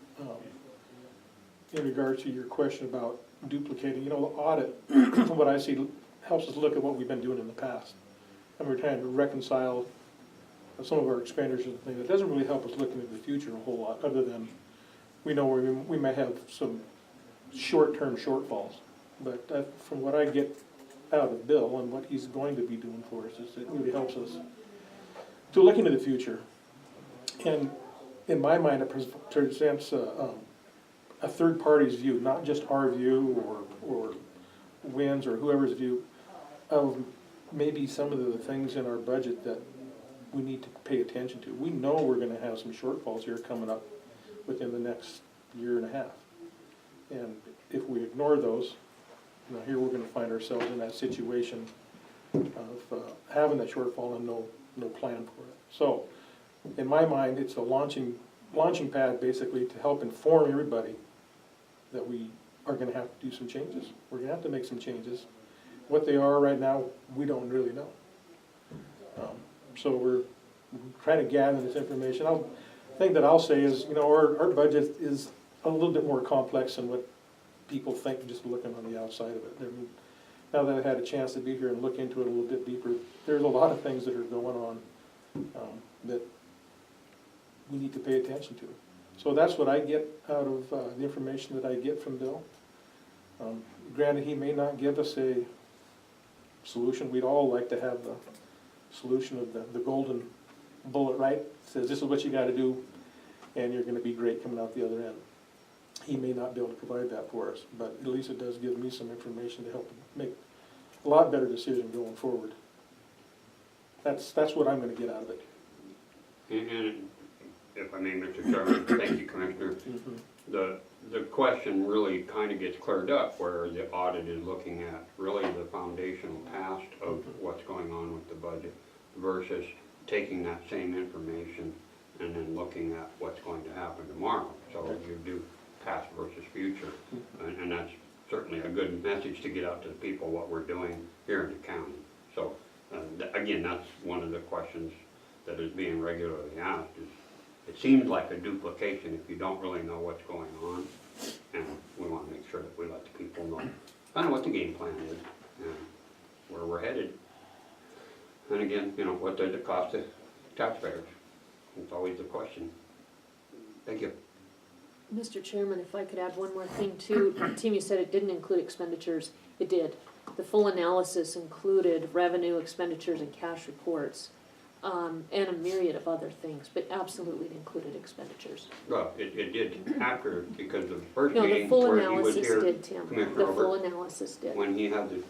B: in regards to your question about duplicating, audit, from what I see, helps us look at what we've been doing in the past. And we're trying to reconcile some of our expenditures and things. It doesn't really help us look into the future a whole lot, other than we know we may have some short-term shortfalls. But from what I get out of Bill and what he's going to be doing for us, is it really helps us to look into the future. And in my mind, it presents a third party's view, not just our view or WIN's or whoever's view of maybe some of the things in our budget that we need to pay attention to. We know we're going to have some shortfalls here coming up within the next year and a half. And if we ignore those, here we're going to find ourselves in that situation of having that shortfall and no plan for it. So, in my mind, it's a launching pad basically to help inform everybody that we are going to have to do some changes. We're going to have to make some changes. What they are right now, we don't really know. So we're trying to gather this information. The thing that I'll say is, our budget is a little bit more complex than what people think just looking on the outside of it. Now that I've had a chance to be here and look into it a little bit deeper, there's a lot of things that are going on that we need to pay attention to. So that's what I get out of the information that I get from Bill. Granted, he may not give us a solution. We'd all like to have the solution of the golden bullet, right? It says this is what you got to do, and you're going to be great coming out the other end. He may not be able to provide that for us, but at least it does give me some information to help make a lot better decision going forward. That's what I'm gonna get out of it.
H: And if I may, Mr. Chairman, thank you, Commissioner. The question really kind of gets cleared up where the audit is looking at really the foundational past of what's going on with the budget versus taking that same information and then looking at what's going to happen tomorrow. So you do past versus future. And that's certainly a good message to get out to the people what we're doing here in the county. So again, that's one of the questions that is being regularly asked is, it seems like a duplication if you don't really know what's going on, and we want to make sure that we let the people know kind of what the game plan is and where we're headed. And again, you know, what does it cost to taxpayers? It's always the question. Thank you.
E: Mr. Chairman, if I could add one more thing too. Tim, you said it didn't include expenditures. It did. The full analysis included revenue, expenditures, and cash reports, and a myriad of other things, but absolutely it included expenditures.
H: Well, it did after, because the first
E: No, the
H: meeting
E: full
H: where he was
E: analysis
H: here,
E: did, Tim.
H: Commissioner
E: The full
H: Over,
E: analysis did.
H: when he had the,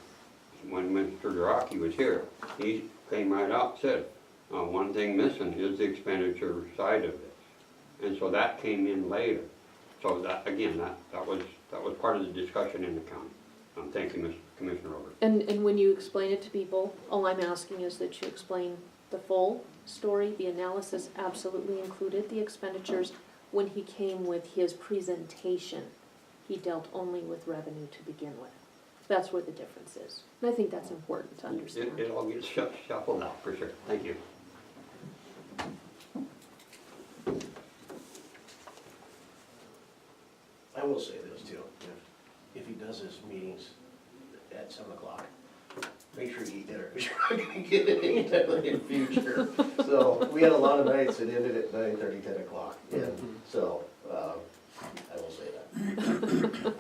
H: when Mr. Duraki was here, he came right out and said, one thing missing is the expenditure side of it. And so that came in later. So that, again, that was part of the discussion in the county. Thank you, Mr. Commissioner Over.
E: And when you explain it to people, all I'm asking is that you explain the full story. The analysis absolutely included the expenditures. When he came with his presentation, he dealt only with revenue to begin with. That's where the difference is. And I think that's important to understand.
H: It all gets shuffled out, for sure. Thank you.
J: I will say this too, if he does his meetings at 7 o'clock, make sure you eat dinner, because you're not gonna get it anytime in the future. So, we had a lot of nights that ended at 9:30, 10 o'clock, and so, I will say that.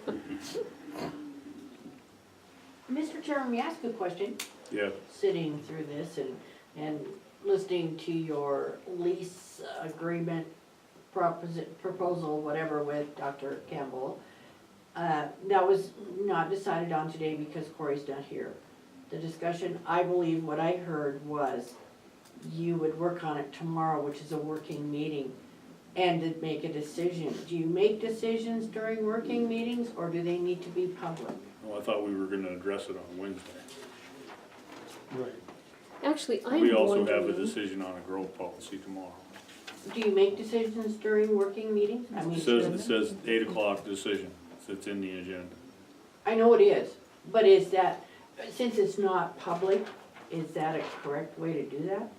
K: Mr. Chairman, may I ask a question?
G: Yeah,
K: Sitting through this and listening to your lease agreement proposal, whatever, with Dr. Campbell, that was not decided on today because Corey's not here. The discussion, I believe what I heard was you would work on it tomorrow, which is a working meeting, and to make a decision. Do you make decisions during working meetings, or do they need to be public?
G: well, I thought we were gonna address it on Wednesday.
B: Right.
E: Actually, I'm
G: We also have a
E: wondering,
G: decision on a growth policy tomorrow.
K: Do you make decisions during working meetings? I mean,
G: It says 8 o'clock decision, it's in the agenda.
K: I know it is, but is that, since it's not public, is that a correct way to do that?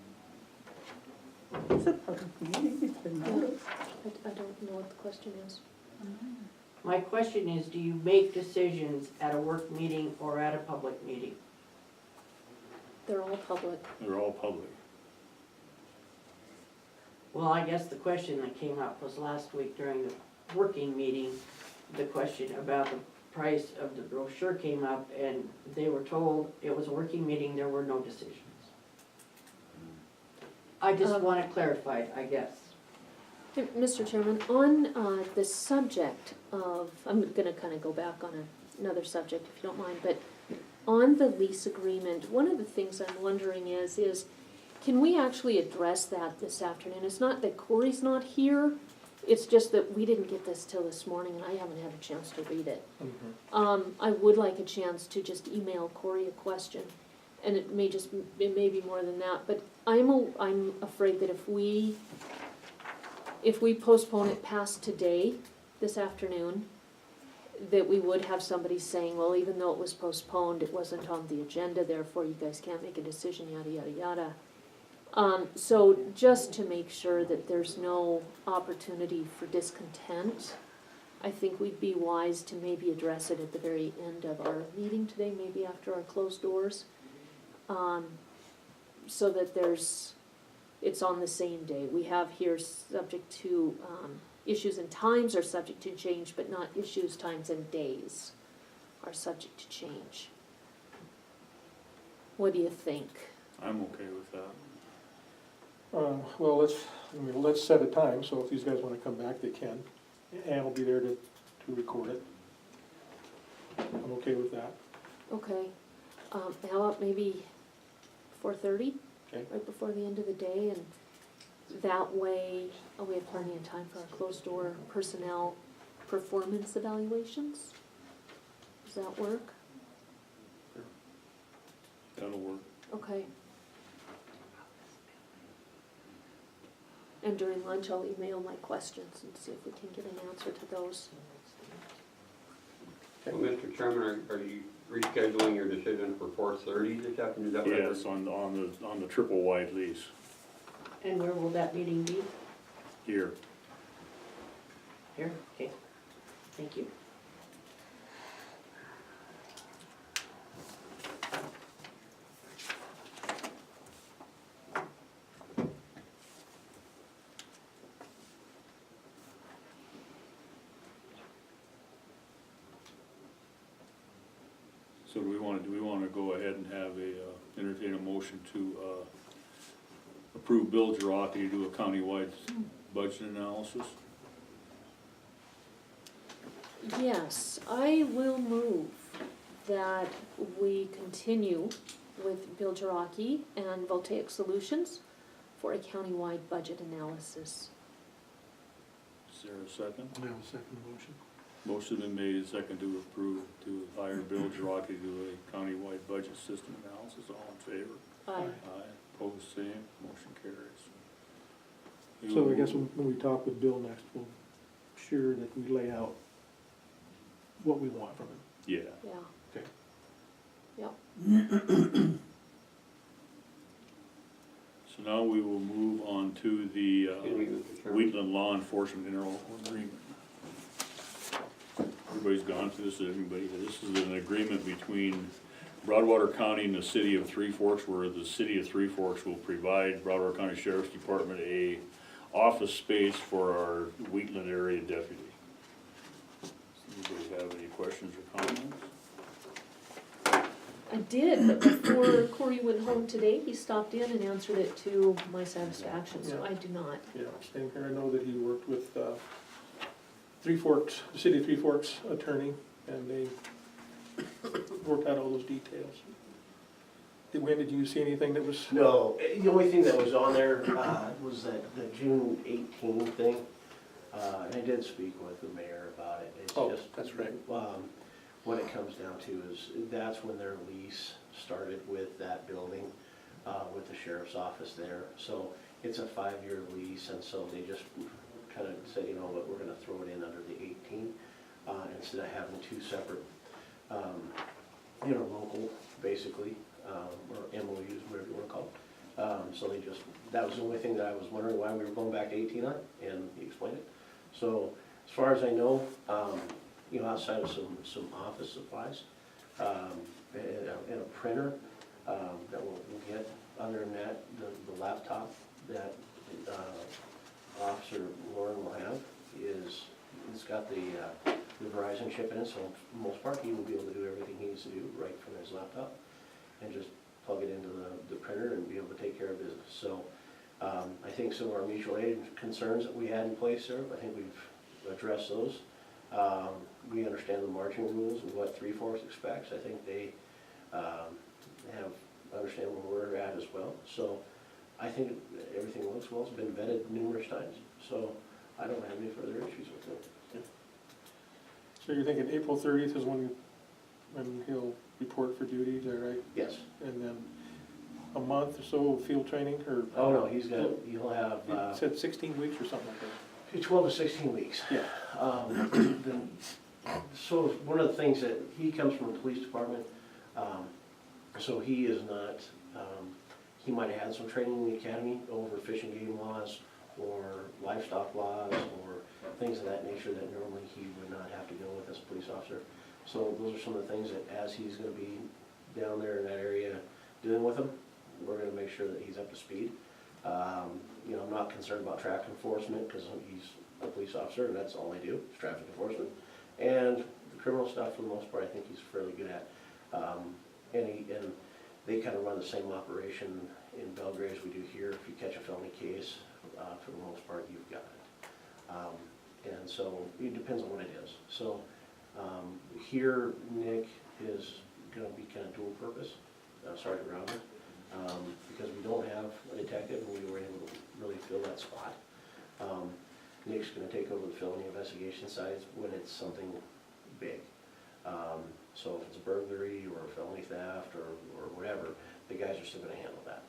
L: It's a public meeting, it's been noticed.
E: I don't know what the question is.
K: My question is, do you make decisions at a work meeting or at a public meeting?
E: They're all public.
G: They're all public.
K: Well, I guess the question that came up was last week during the working meeting, the question about the price of the brochure came up, and they were told it was a working meeting, there were no decisions. I just want it clarified, I guess.
E: Hey, Mr. Chairman, on the subject of, I'm gonna kind of go back on another subject if you don't mind, but on the lease agreement, one of the things I'm wondering is can we actually address that this afternoon? It's not that Corey's not here, it's just that we didn't get this till this morning and I haven't had a chance to read it. I would like a chance to just email Corey a question, and it may be more than that, but I'm afraid that if we postpone it past today, this afternoon, that we would have somebody saying, well, even though it was postponed, it wasn't on the agenda, therefore you guys can't make a decision, yada, yada, yada. So just to make sure that there's no opportunity for discontent, I think we'd be wise to maybe address it at the very end of our meeting today, maybe after our closed doors, so that it's on the same day. We have here subject to, issues and times are subject to change, but not issues, times, and days are subject to change. What do you think?
G: I'm okay with that.
B: Well, let's set a time, so if these guys wanna come back, they can. Ann will be there to record it. I'm okay with that.
E: Okay, how about maybe 4:30?
B: Okay.
E: Right before the end of the day, and that way, we have plenty of time for our closed-door personnel performance evaluations. Does that work?
G: That'll work.
E: Okay. And during lunch, I'll email my questions and see if we can get an answer to those.
H: Well, Mr. Chairman, are you rescheduling your decision for 4:30 this afternoon? Is that what I heard?
G: Yes, on the triple wide lease
K: And where will that meeting be?
G: here.
K: Here? Okay, thank you.
G: So do we wanna go ahead and have entertain a motion to, approve Bill Jiraki to do a countywide budget analysis?
E: Yes, I will move that we continue with Bill Jiraki and Voltaic Solutions for a countywide budget analysis.
G: Is there a second?
B: I will second the motion.
G: Motion been made and second to approve, to hire Bill Jiraki to do a countywide budget system analysis. All in favor?
E: Aye.
G: Aye. Opposed, same. Motion carries.
B: So I guess when we talk with Bill next, we'll sure that we lay out what we want from him.
G: Yeah.
E: Yeah.
B: Okay.
E: Yep.
G: So now we will move on to the
H: Excuse me, Mr. Chairman.
G: Wheatland Law Enforcement Interlocal Agreement. Everybody's gone through this, this is an agreement between Broadwater County and the city of Three Forks, where the city of Three Forks will provide Broadwater County Sheriff's Department a office space for our Wheatland area deputy. Does anybody have any questions or comments?
E: I did, but before Corey went home today, he stopped in and answered it to my satisfaction, so I do not.
B: Yeah, same here. I know that he worked with Three Forks, the city of Three Forks attorney, and they worked out all those details. When did you see anything that was?
J: No, the only thing that was on there was that the June 18 thing. And I did speak with the mayor about it. It's
B: Oh,
J: just,
B: that's right.
J: what it comes down to is that's when their lease started with that building, with the sheriff's office there. So it's a 5-year lease, and so they just kind of said, you know what, we're gonna throw it in under the 18, instead of having two separate, local, basically, or MOUs, whatever you wanna call it. So they just, that was the only thing that I was wondering why we were going back to 18 on, and he explained it. So as far as I know, outside of some office supplies, and a printer, that we'll get, other than that, the laptop that, Officer Lauren will have it's got the Verizon chip in it, so for the most part, he will be able to do everything he needs to do right from his laptop, and just plug it into the printer and be able to take care of business. So, I think some of our mutual aid concerns that we had in place there, I think we've addressed those. We understand the marching rules and what Three Forks expects. I think they understand where we're at as well. So I think everything looks well. It's been vetted numerous times. So I don't have any further issues with it.
B: So you're thinking April 30th is when he'll report for duty, is that right?
J: Yes.
B: And then a month or so of field training, or?
J: Oh, no, he'll have
B: It said 16 weeks or something like that.
J: 12 to 16 weeks.
B: Yeah.
J: So one of the things that, he comes from the police department, so he is not, he might have had some training in the academy over fish and game laws or livestock laws or things of that nature that normally he would not have to deal with as a police officer. So those are some of the things that as he's gonna be down there in that area dealing with them, we're gonna make sure that he's up to speed. I'm not concerned about traffic enforcement because he's a police officer and that's all I do, is traffic enforcement. And the criminal stuff, for the most part, I think he's fairly good at. And they kind of run the same operation in Belgrade as we do here. If you catch a felony case, for the most part, you've got it. And so it depends on what it is. So here, Nick is gonna be kind of dual purpose, Sergeant Rounder, because we don't have a detective, and we were able to really fill that spot. Nick's gonna take over the felony investigation side when it's something big. So if it's a burglary or a felony theft or whatever, the guys are still gonna handle that.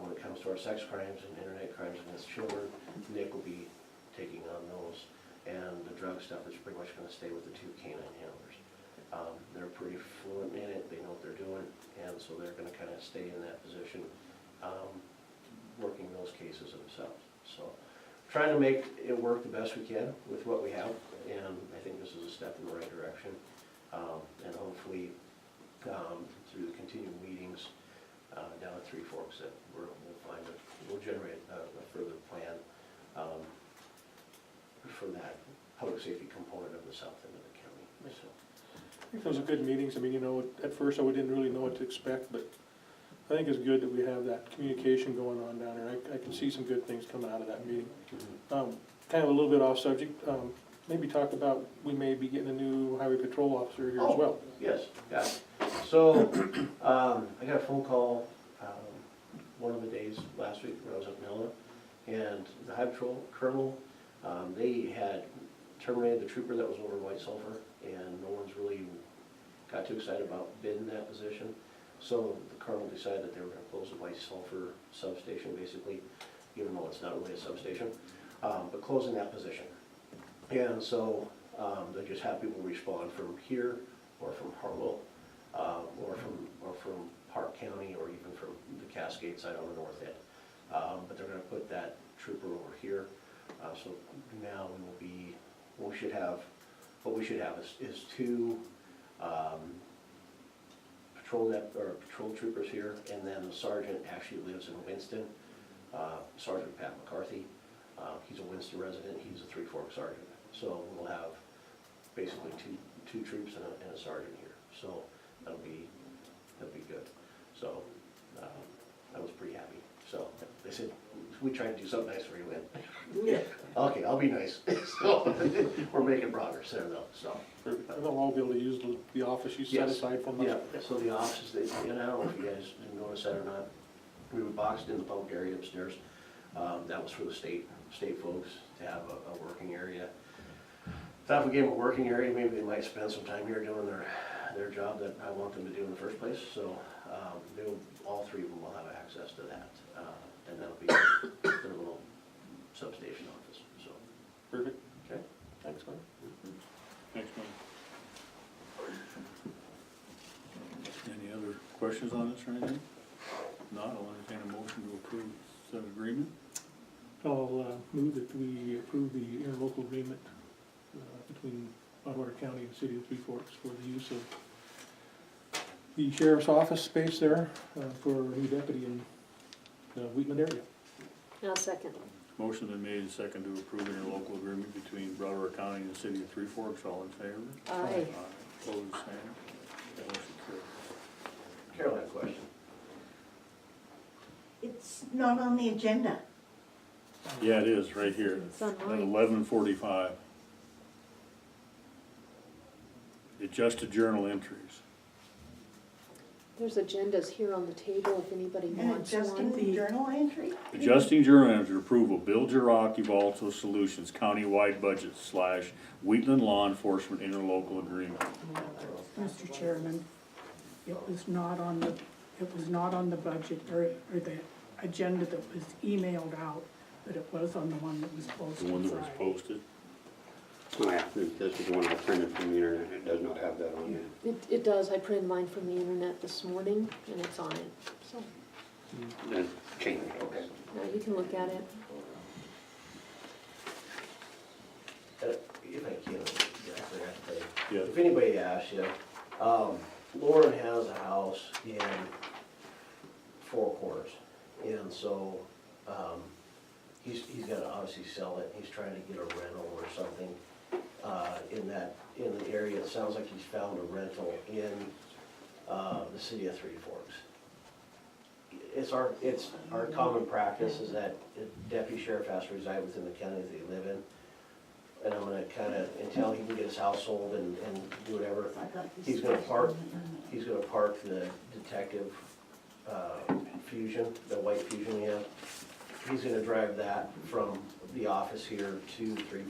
J: When it comes to our sex crimes and internet crimes against children, Nick will be taking on those. And the drug stuff is pretty much gonna stay with the two canine handlers. They're pretty fluent in it, they know what they're doing, and so they're gonna kind of stay in that position, working those cases themselves. So, trying to make it work the best we can with what we have, and I think this is a step in the right direction. And hopefully, through the continued meetings down at Three Forks, that we'll generate a further plan for that public safety component of the south end of the county. So,
B: I think those are good meetings. I mean, you know, at first I didn't really know what to expect, but I think it's good that we have that communication going on down there. I can see some good things coming out of that meeting. Kind of a little bit off subject, maybe talk about, we may be getting a new highway patrol officer here as well.
J: Yes, yeah. So, I got a phone call, one of the days last week when I was up in Helena, and the highway patrol colonel, they had terminated the trooper that was over in White Sulphur, and no one's really got too excited about bidding that position. So the colonel decided that they were gonna close the White Sulphur substation, basically, even though it's not really a substation, but closing that position. And so, they just have people respond from here, or from Harlow, or from Park County, or even from the Cascade side on the north end. But they're gonna put that trooper over here. So now we will be, what we should have is two patrol troopers here, and then the sergeant actually lives in Winston, Sergeant Pat McCarthy. He's a Winston resident, he's a Three Forks sergeant. So we'll have basically two troops and a sergeant here. So that'll be good. So I was pretty happy. So they said, we tried to do something nice for you, Lynn. Yeah. Okay, I'll be nice. So we're making progress there though, so.
B: And they'll all be able to use the office you set
J: Yes.
B: aside from us.
J: Yeah, so the offices, and I don't know if you guys noticed that or not, we were boxed in the public area upstairs. That was for the state folks to have a working area. Thought if we gave them a working area, maybe they might spend some time here doing their job that I want them to do in the first place. So all three of them will have access to that, and that'll be their little substation office, so.
B: Perfect.
J: Okay, thanks, Glenn.
G: Thanks, Mike. Any other questions on this or anything? Not, I'll entertain a motion to approve said agreement.
B: I'll move that we approve the interlocal agreement between Broadwater County and the City of Three Forks for the use of the sheriff's office space there for a new deputy in the Wheatland area.
E: Now second.
G: Motion been made and second to approve interlocal agreement between Broward County and the City of Three Forks. All in favor?
E: Aye.
G: Opposed, same. Motion carried.
J: Carol had a question.
L: It's not on the agenda.
G: Yeah, it is, right here,
E: It's on
G: at
E: mine.
G: 11:45. Adjusted journal entries.
E: There's agendas here on the table if anybody
L: And
E: wants
L: adjusting
E: one.
L: the journal entry?
G: Adjusting journal entry approval, Bill Girock, Evolto Solutions, countywide budget / Wheatland Law Enforcement interlocal agreement.
M: Mr. Chairman, it was not on the budget or the agenda that was emailed out, but it was on the one that was
G: The
M: posted
G: one that was
M: Friday.
G: posted.
H: Oh yeah, this is the one I printed from the internet, it does not have that on it.
E: It does, I printed mine from the internet this morning and it's on it, so,
H: Then change, okay.
E: now you can look at it.
J: If I can, I have to say.
G: Yeah.
J: If anybody asks you, Lauren has a house in Four Corners, and so, he's gotta obviously sell it, he's trying to get a rental or something, in the area. It sounds like he's found a rental in, the city of Three Forks. It's our common practice is that the deputy sheriff has to reside within the county that they live in. and I'm gonna kinda, until he can get his house sold and do whatever, he's gonna park the detective, Fusion, the white Fusion we have. He's gonna drive that from the office here to 3